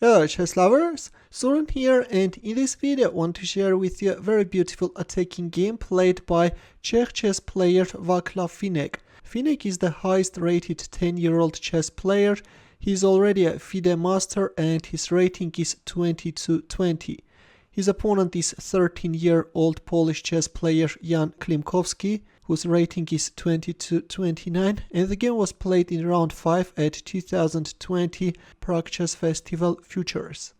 Hello chess lovers, Suren here, and in this video I want to share with you a very beautiful attacking game played by Czech chess player Vaclav Finek. Finek is the highest rated 10-year-old chess player. He is already a Fide Master and his rating is 22-20. His opponent is 13-year-old Polish chess player Jan Klimkowski, whose rating is 22-29, and the game was played in round 5 at 2020 Prague Chess Festival Futures.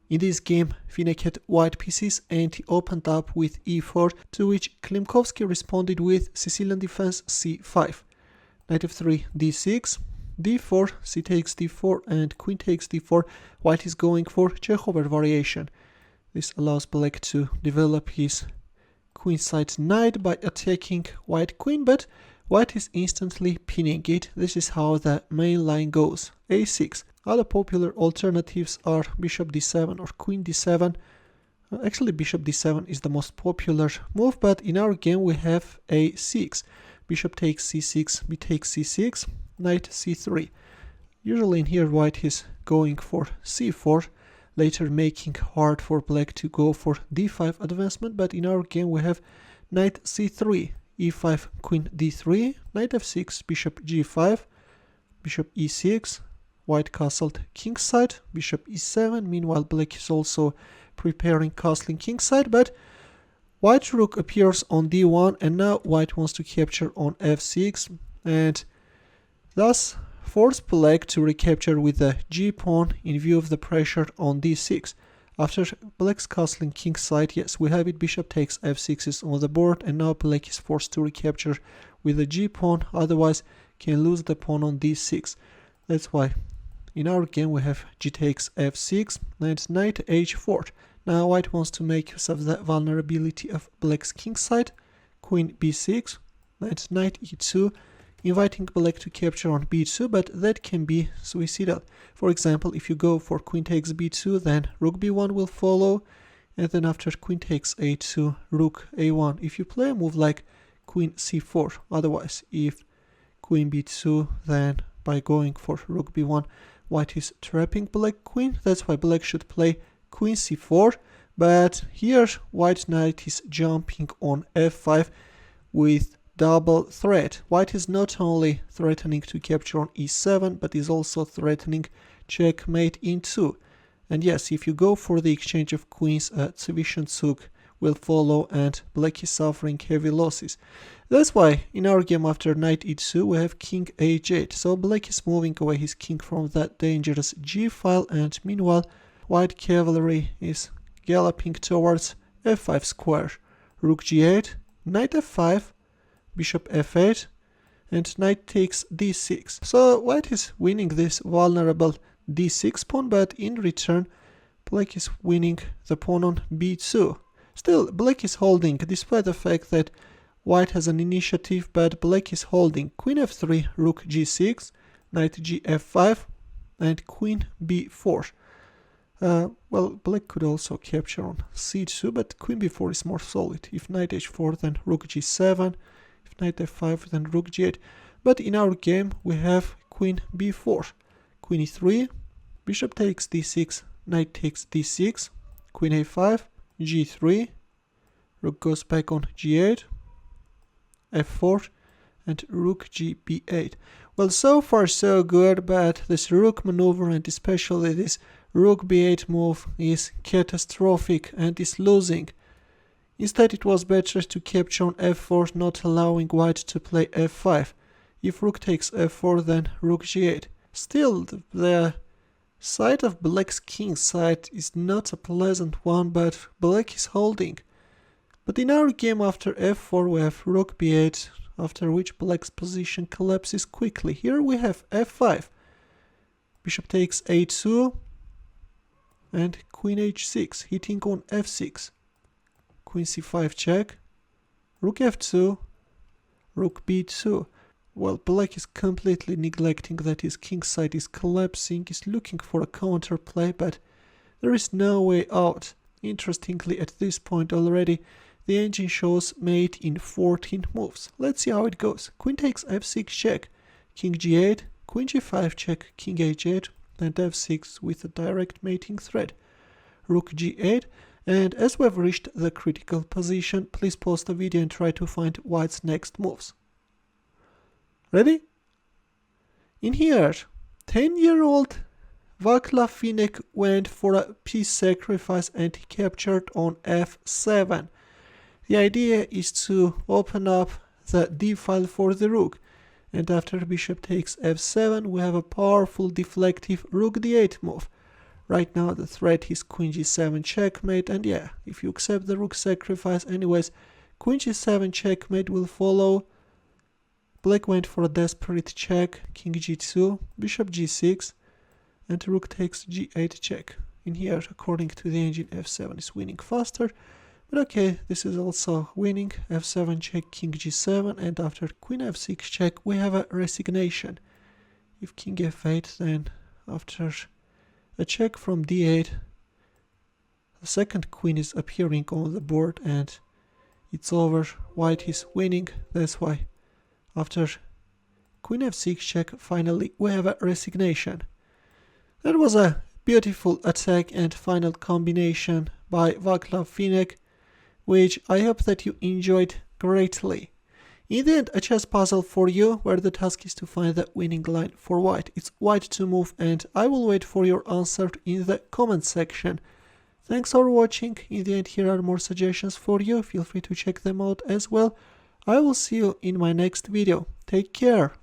In this game, Finek had white pieces and he opened up with e4, to which Klimkowski responded with Sicilian defense c5. Knight f3, d6, d4, c takes d4, and queen takes d4. White is going for Chekhover variation. This allows black to develop his queenside knight by attacking white queen, but white is instantly pinning it. This is how the main line goes. a6. Other popular alternatives are bishop d7 or queen d7. Actually, bishop d7 is the most popular move, but in our game we have a6. Bishop takes c6, b takes c6, knight c3. Usually in here white is going for c4, later making hard for black to go for d5 advancement, but in our game we have knight c3, e5, queen d3, knight f6, bishop g5, bishop e6, white castled kingside, bishop e7. Meanwhile black is also preparing castling kingside, but white rook appears on d1 and now white wants to capture on f6 and thus force black to recapture with the g-pawn in view of the pressure on d6. After black's castling kingside, yes, we have it, bishop takes f6 is on the board, and now black is forced to recapture with the g-pawn, otherwise can lose the pawn on d6. That's why in our game we have g takes f6 and knight h4. Now white wants to make use of the vulnerability of black's kingside, queen b6, and knight e2, inviting black to capture on b2, but that can be suicidal. For example, if you go for queen takes b2, then rook b1 will follow, and then after queen takes a2, rook a1. If you play a move like queen c4, otherwise, if queen b2, then by going for rook b1, white is trapping black queen. That's why black should play queen c4, but here white knight is jumping on f5 with double threat. White is not only threatening to capture on e7, but is also threatening checkmate in 2. And yes, if you go for the exchange of queens, a Zwischenzug will follow and black is suffering heavy losses. That's why in our game after knight e2 we have king h8. So black is moving away his king from that dangerous g file, and meanwhile white cavalry is galloping towards f5 square. Rook g8, knight f5, bishop f8, and knight takes d6. So white is winning this vulnerable d6 pawn, but in return black is winning the pawn on b2. Still, black is holding, despite the fact that white has an initiative, but black is holding. Queen f3, rook g6, knight gf5, and queen b4. Well, black could also capture on c2, but queen b4 is more solid. If knight h4, then rook g7. If knight f5, then rook g8. But in our game we have queen b4, queen e3, bishop takes d6, knight takes d6, queen a5, g3, rook goes back on g8, f4, and rook gb8. Well, so far so good, but this rook maneuver and especially this rook b8 move is catastrophic and is losing. Instead, it was better to capture on f4, not allowing white to play f5. If rook takes f4, then rook g8. Still, the side of black's king side is not a pleasant one, but black is holding. But in our game after f4 we have rook b8, after which black's position collapses quickly. Here we have f5, bishop takes a2, and queen h6, hitting on f6. Queen c5 check, rook f2, rook b2. Well, black is completely neglecting that his king side is collapsing, is looking for a counterplay, but there is no way out. Interestingly, at this point already, the engine shows mate in 14 moves. Let's see how it goes. Queen takes f6 check, king g8, queen g5 check, king h8, and f6 with a direct mating thread. Rook g8, and as we've reached the critical position, please pause the video and try to find white's next moves. Ready? In here, 10-year-old Vaclav Finek went for a piece sacrifice and he captured on f7. The idea is to open up the d file for the rook, and after bishop takes f7 we have a powerful deflective rook d8 move. Right now the threat is queen g7 checkmate, and yeah, if you accept the rook sacrifice anyways, queen g7 checkmate will follow. Black went for a desperate check, king g2, bishop g6, and rook takes g8 check. In here, according to the engine, f7 is winning faster, but okay, this is also winning. f7 check, king g7, and after queen f6 check we have a resignation. If king f8, then after a check from d8, the second queen is appearing on the board and it's over. White is winning, that's why after queen f6 check finally we have a resignation. That was a beautiful attack and final combination by Vaclav Finek, which I hope that you enjoyed greatly. In the end, a chess puzzle for you, where the task is to find the winning line for white. It's white to move, and I will wait for your answer in the comment section. Thanks for watching. In the end, here are more suggestions for you. Feel free to check them out as well. I will see you in my next video. Take care.